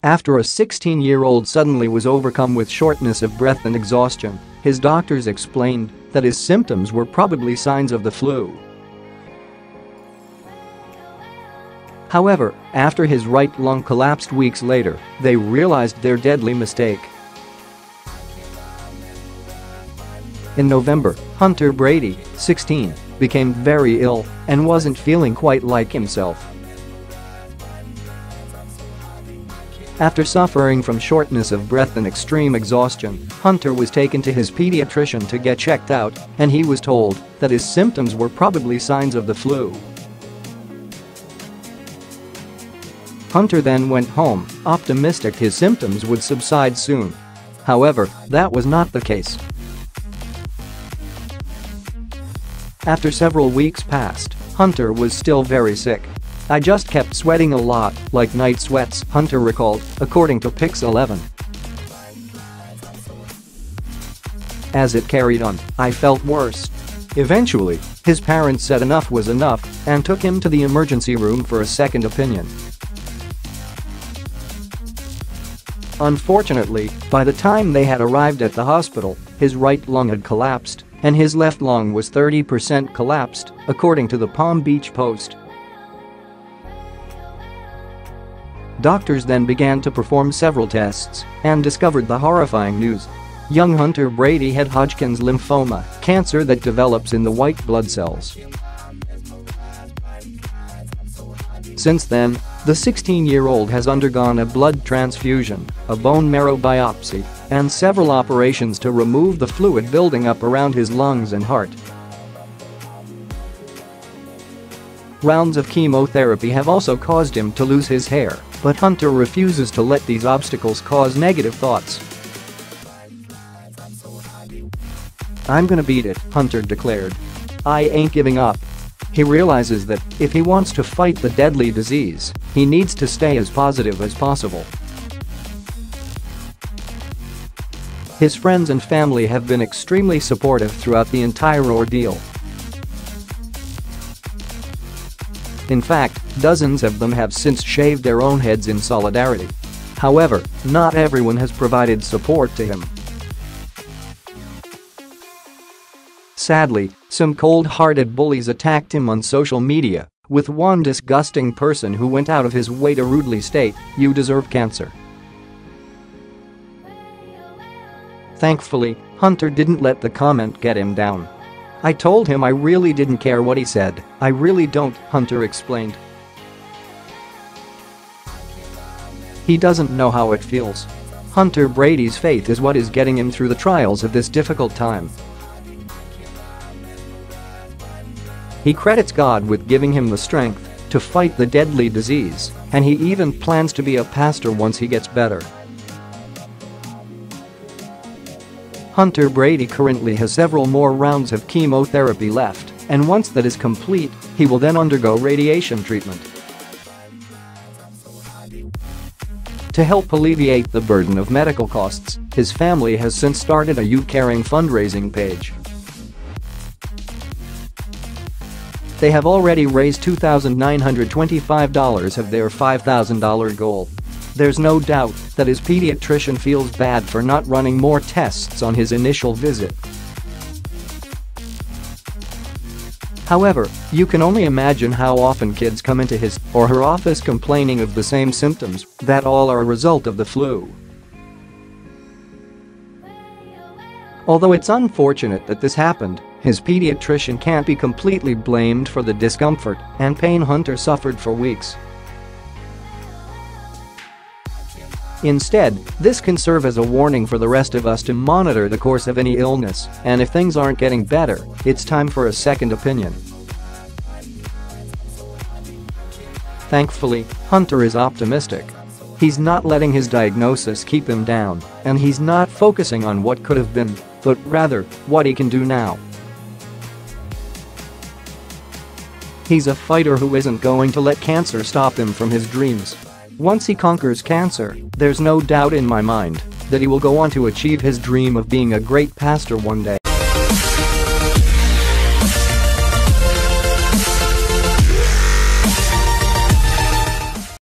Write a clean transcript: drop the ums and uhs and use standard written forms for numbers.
After a 16-year-old suddenly was overcome with shortness of breath and exhaustion, his doctors explained that his symptoms were probably signs of the flu. However, after his right lung collapsed weeks later, they realized their deadly mistake. In November, Hunter Brady, 16, became very ill and wasn't feeling quite like himself. After suffering from shortness of breath and extreme exhaustion, Hunter was taken to his pediatrician to get checked out, and he was told that his symptoms were probably signs of the flu. Hunter then went home, optimistic his symptoms would subside soon. However, that was not the case. After several weeks passed, Hunter was still very sick. "I just kept sweating a lot, like night sweats," Hunter recalled, according to Pix11. As it carried on, "I felt worse." Eventually, his parents said enough was enough and took him to the emergency room for a second opinion. Unfortunately, by the time they had arrived at the hospital, his right lung had collapsed and his left lung was 30% collapsed, according to the Palm Beach Post. Doctors then began to perform several tests and discovered the horrifying news. Young Hunter Brady had Hodgkin's lymphoma, cancer that develops in the white blood cells. Since then, the 16-year-old has undergone a blood transfusion, a bone marrow biopsy, and several operations to remove the fluid building up around his lungs and heart. Rounds of chemotherapy have also caused him to lose his hair, but Hunter refuses to let these obstacles cause negative thoughts. "I'm gonna beat it," Hunter declared. "I ain't giving up." He realizes that if he wants to fight the deadly disease, he needs to stay as positive as possible. His friends and family have been extremely supportive throughout the entire ordeal. In fact, dozens of them have since shaved their own heads in solidarity. However, not everyone has provided support to him. Sadly, some cold-hearted bullies attacked him on social media, with one disgusting person who went out of his way to rudely state, "You deserve cancer." Thankfully, Hunter didn't let the comment get him down. "I told him I really didn't care what he said, I really don't," Hunter explained. He doesn't know how it feels. Hunter Brady's faith is what is getting him through the trials of this difficult time. He credits God with giving him the strength to fight the deadly disease, and he even plans to be a pastor once he gets better. Hunter Brady currently has several more rounds of chemotherapy left, and once that is complete, he will then undergo radiation treatment. To help alleviate the burden of medical costs, his family has since started a You Caring fundraising page. They have already raised $2,925 of their $5,000 goal. There's no doubt that his pediatrician feels bad for not running more tests on his initial visit. However, you can only imagine how often kids come into his or her office complaining of the same symptoms that all are a result of the flu. Although it's unfortunate that this happened, his pediatrician can't be completely blamed for the discomfort and pain Hunter suffered for weeks. Instead, this can serve as a warning for the rest of us to monitor the course of any illness, and if things aren't getting better, it's time for a second opinion. Thankfully, Hunter is optimistic. He's not letting his diagnosis keep him down, and he's not focusing on what could have been, but rather, what he can do now. He's a fighter who isn't going to let cancer stop him from his dreams. Once he conquers cancer, there's no doubt in my mind that he will go on to achieve his dream of being a great pastor one day.